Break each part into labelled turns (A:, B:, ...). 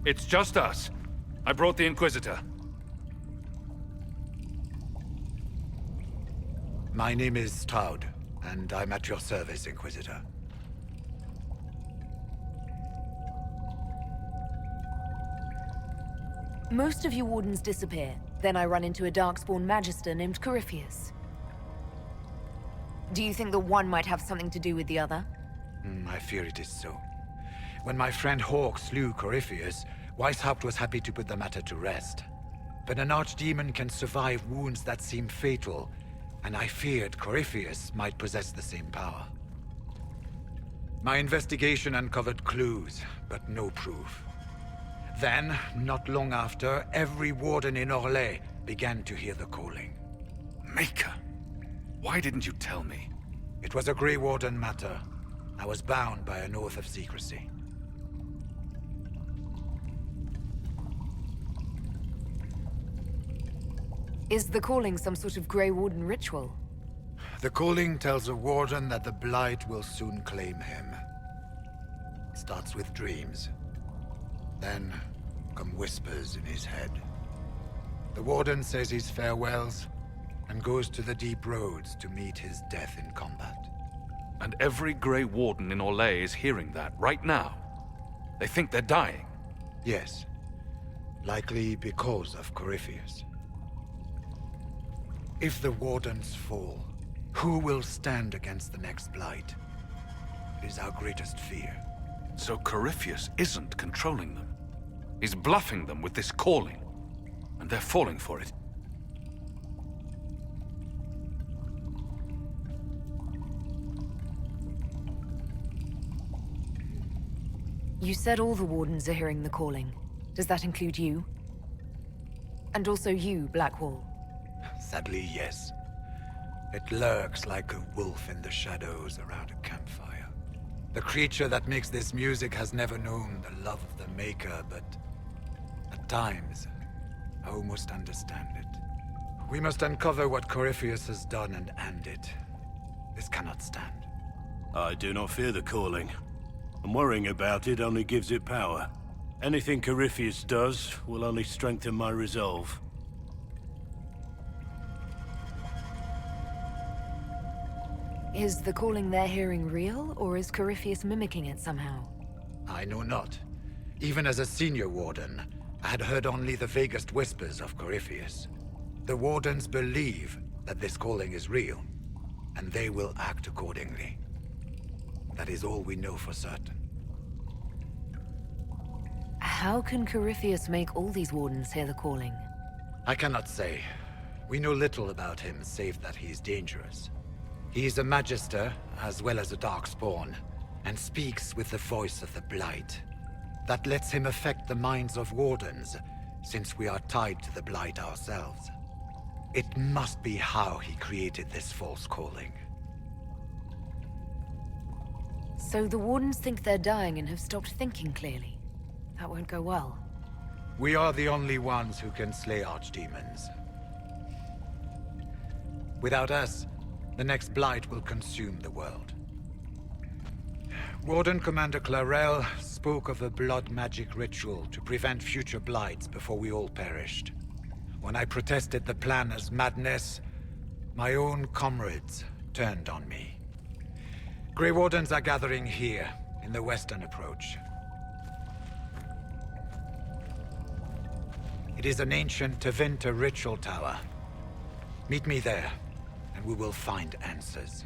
A: It's just us. I brought the Inquisitor.
B: My name is Stroud, and I'm at your service, Inquisitor.
C: Most of you Wardens disappear. Then I run into a Darkspawn Magister named Corypheus. Do you think that one might have something to do with the other?
B: I fear it is so. When my friend Hawk slew Corypheus, Weishaupt was happy to put the matter to rest. But an archdemon can survive wounds that seem fatal, and I feared Corypheus might possess the same power. My investigation uncovered clues, but no proof. Then, not long after, every warden in Orlais began to hear the calling.
A: Maker! Why didn't you tell me?
B: It was a Grey Warden matter. I was bound by an oath of secrecy.
C: Is the calling some sort of Grey Warden ritual?
B: The calling tells a warden that the Blight will soon claim him. It starts with dreams. Then come whispers in his head. The warden says his farewells and goes to the deep roads to meet his death in combat.
A: And every Grey Warden in Orlais is hearing that right now. They think they're dying.
B: Yes. Likely because of Corypheus. If the Wardens fall, who will stand against the next Blight? It is our greatest fear.
A: So Corypheus isn't controlling them. He's bluffing them with this calling. And they're falling for it.
C: You said all the Wardens are hearing the calling. Does that include you? And also you, Blackwall?
B: Sadly, yes. It lurks like a wolf in the shadows around a campfire. The creature that makes this music has never known the love of the Maker, but at times, I almost understand it. We must uncover what Corypheus has done and end it. This cannot stand.
D: I do not fear the calling. And worrying about it only gives it power. Anything Corypheus does will only strengthen my resolve.
C: Is the calling they're hearing real, or is Corypheus mimicking it somehow?
B: I know not. Even as a senior warden, I had heard only the vaguest whispers of Corypheus. The Wardens believe that this calling is real, and they will act accordingly. That is all we know for certain.
C: How can Corypheus make all these Wardens hear the calling?
B: I cannot say. We know little about him, save that he is dangerous. He is a Magister, as well as a Darkspawn, and speaks with the voice of the Blight. That lets him affect the minds of Wardens, since we are tied to the Blight ourselves. It must be how he created this false calling.
C: So the Wardens think they're dying and have stopped thinking clearly. That won't go well.
B: We are the only ones who can slay archdemons. Without us, the next Blight will consume the world. Warden Commander Clarel spoke of a blood magic ritual to prevent future Blights before we all perished. When I protested the plan as madness, my own comrades turned on me. Grey Wardens are gathering here, in the western approach. It is an ancient Tevinter ritual tower. Meet me there, and we will find answers.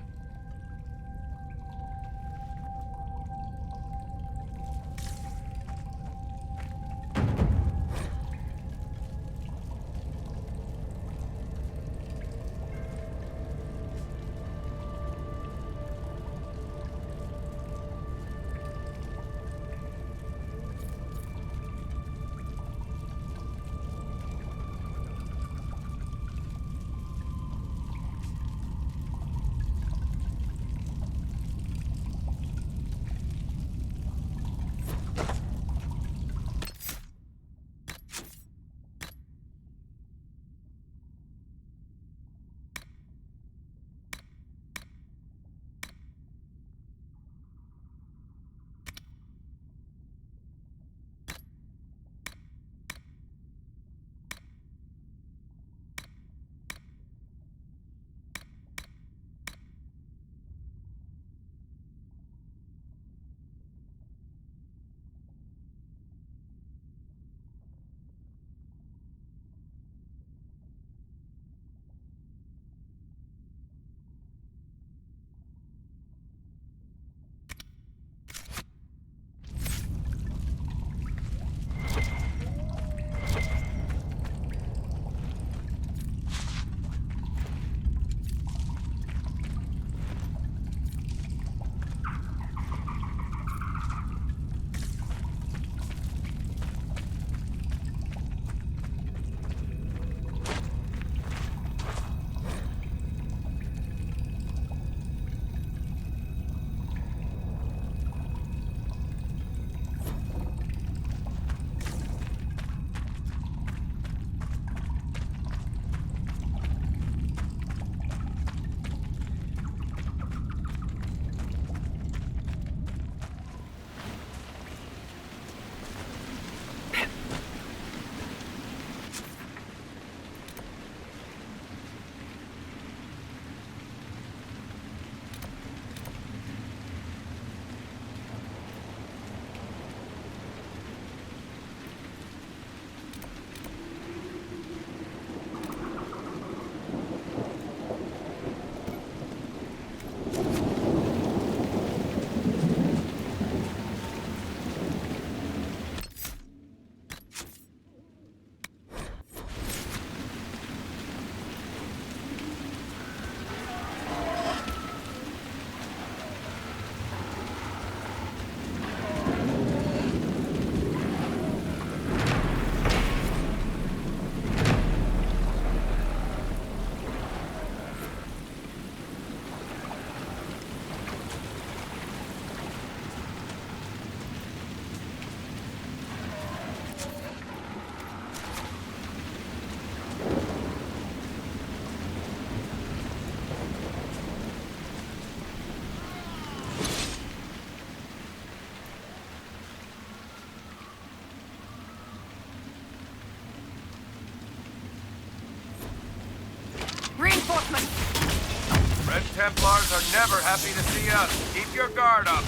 E: Templars are never happy to see us. Keep your guard up.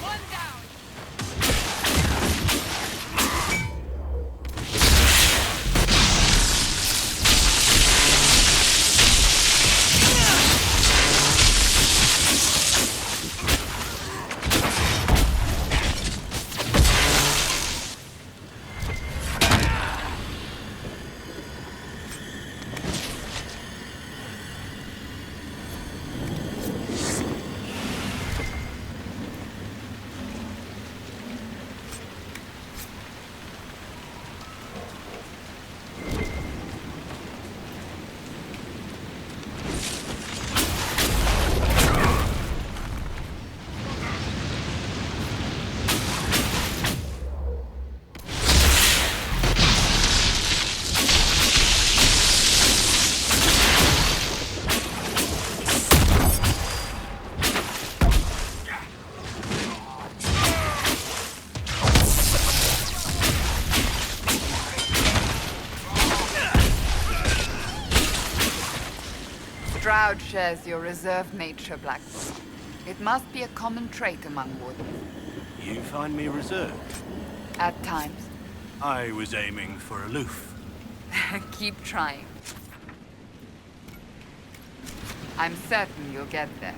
F: One down.
G: Stroud shares your reserved nature, Blackwood. It must be a common trait among wardens.
D: You find me reserved?
G: At times.
D: I was aiming for aloof.
G: Keep trying. I'm certain you'll get there.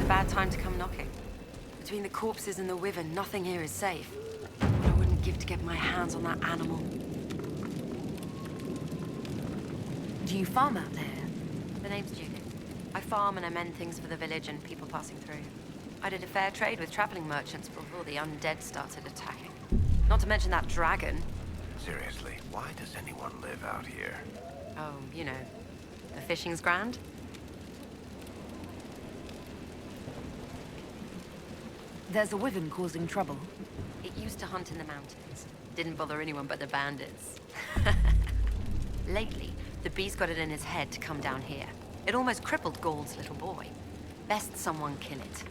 H: Bad time to come knocking. Between the corpses and the Wyvern, nothing here is safe. What I wouldn't give to get my hands on that animal.
C: Do you farm out there?
H: The name's Judith. I farm and I mend things for the village and people passing through. I did a fair trade with traveling merchants before the undead started attacking. Not to mention that dragon.
E: Seriously, why does anyone live out here?
H: Oh, you know, the fishing's grand.
C: There's a Wyvern causing trouble.
H: It used to hunt in the mountains. Didn't bother anyone but the bandits. Lately, the beast got it in his head to come down here. It almost crippled Gauld's little boy. Best someone kill it.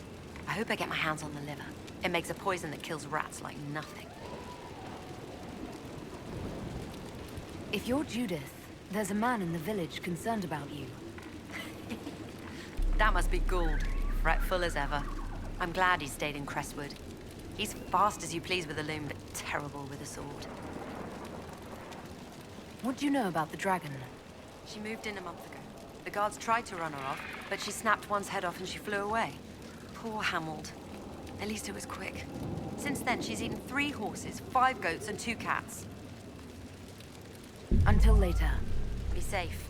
H: I hope I get my hands on the liver. It makes a poison that kills rats like nothing.
C: If you're Judith, there's a man in the village concerned about you.
H: That must be Gauld, fretful as ever. I'm glad he stayed in Crestwood. He's fast as you please with a loom, but terrible with a sword.
C: What do you know about the dragon?
H: She moved in a month ago. The guards tried to run her off, but she snapped one's head off and she flew away. Poor Hamold. At least it was quick. Since then, she's eaten 3 horses, 5 goats, and 2 cats.
C: Until later.
H: Be safe.